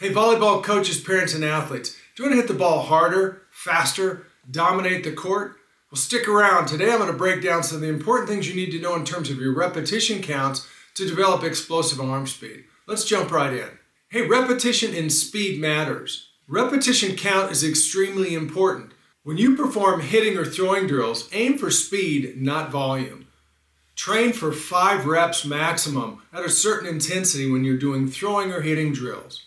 Hey volleyball coaches, parents, and athletes, do you want to hit the ball harder, faster, dominate the court? Well, stick around. Today I'm going to break down some of the important things you need to know in terms of your repetition counts to develop explosive arm speed. Let's jump right in. Hey, repetition and speed matters. Repetition count is extremely important. When you perform hitting or throwing drills, aim for speed, not volume. Train for 5 reps maximum at a certain intensity when you're doing throwing or hitting drills.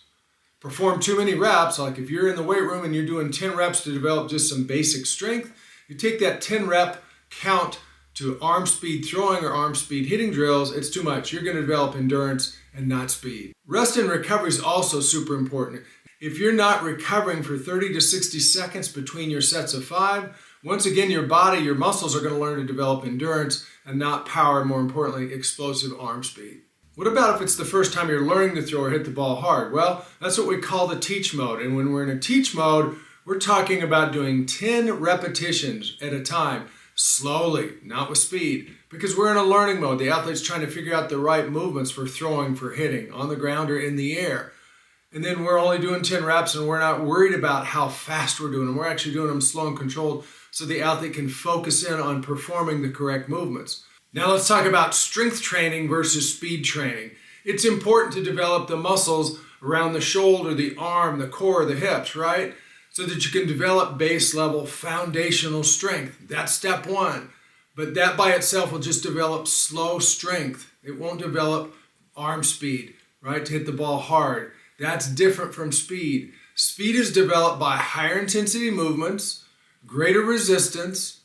Perform too many reps, like if you're in the weight room and you're doing 10 reps to develop just some basic strength, you take that 10 rep count to arm speed throwing or arm speed hitting drills, it's too much. You're going to develop endurance and not speed. Rest and recovery is also super important. If you're not recovering for 30 to 60 seconds between your sets of 5, once again your body, your muscles are going to learn to develop endurance and not power, and more importantly, explosive arm speed. What about if it's the first time you're learning to throw or hit the ball hard? Well, that's what we call the teach mode. And when we're in a teach mode, we're talking about doing 10 repetitions at a time, slowly, not with speed, because we're in a learning mode. The athlete's trying to figure out the right movements for throwing, for hitting, on the ground or in the air. And then we're only doing 10 reps and we're not worried about how fast we're doing them. We're actually doing them slow and controlled so the athlete can focus in on performing the correct movements. Now let's talk about strength training versus speed training. It's important to develop the muscles around the shoulder, the arm, the core, the hips, right? So that you can develop base level foundational strength. That's step one. But that by itself will just develop slow strength. It won't develop arm speed, right? To hit the ball hard. That's different from speed. Speed is developed by higher intensity movements, greater resistance,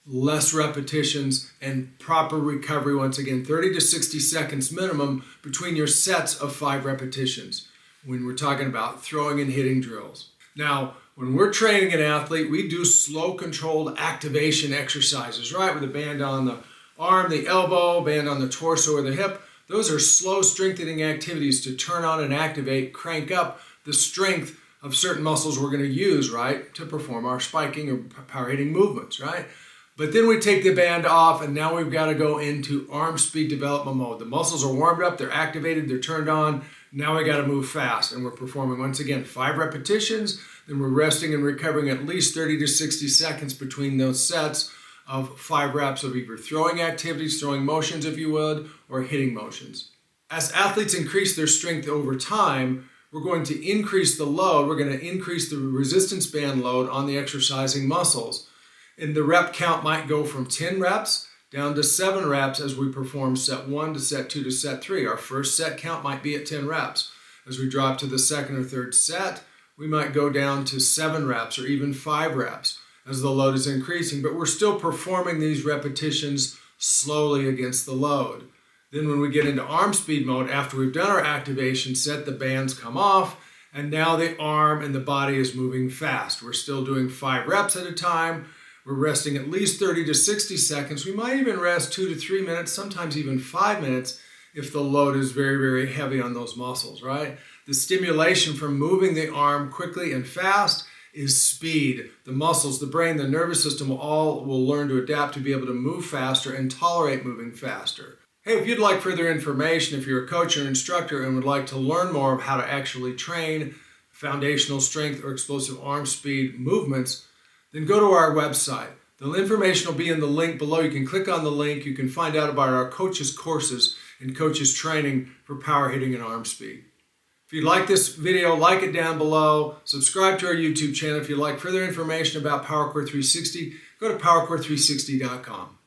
less repetitions, and proper recovery. Once again, 30 to 60 seconds minimum between your sets of 5 repetitions when we're talking about throwing and hitting drills. Now, when we're training an athlete, we do slow controlled activation exercises, right? With a band on the arm, the elbow, band on the torso or the hip. Those are slow strengthening activities to turn on and activate, crank up the strength of certain muscles we're going to use, right, to perform our spiking or power hitting movements, right? But then we take the band off and now we've got to go into arm speed development mode. The muscles are warmed up, they're activated, they're turned on. Now we got to move fast and we're performing, once again, 5 repetitions. Then we're resting and recovering at least 30 to 60 seconds between those sets of 5 reps of either throwing activities, throwing motions if you would, or hitting motions. As athletes increase their strength over time, we're going to increase the load. We're going to increase the resistance band load on the exercising muscles. And the rep count might go from 10 reps down to 7 reps as we perform set 1 to set 2 to set 3. Our first set count might be at 10 reps. As we drop to the second or third set, we might go down to 7 reps or even 5 reps as the load is increasing, but we're still performing these repetitions slowly against the load. Then when we get into arm speed mode, after we've done our activation set, the bands come off, and now the arm and the body is moving fast. We're still doing 5 reps at a time. We're resting at least 30 to 60 seconds. We might even rest 2 to 3 minutes, sometimes even 5 minutes if the load is very, very heavy on those muscles, right? The stimulation from moving the arm quickly and fast is speed. The muscles, the brain, the nervous system will learn to adapt to be able to move faster and tolerate moving faster. Hey, if you'd like further information, if you're a coach or instructor and would like to learn more of how to actually train foundational strength or explosive arm speed movements, then go to our website. The information will be in the link below. You can click on the link. You can find out about our coaches courses and coaches training for power hitting and arm speed. If you like this video, like it down below. Subscribe to our YouTube channel. If you'd like further information about PowerCore 360, go to PowerCore360.com.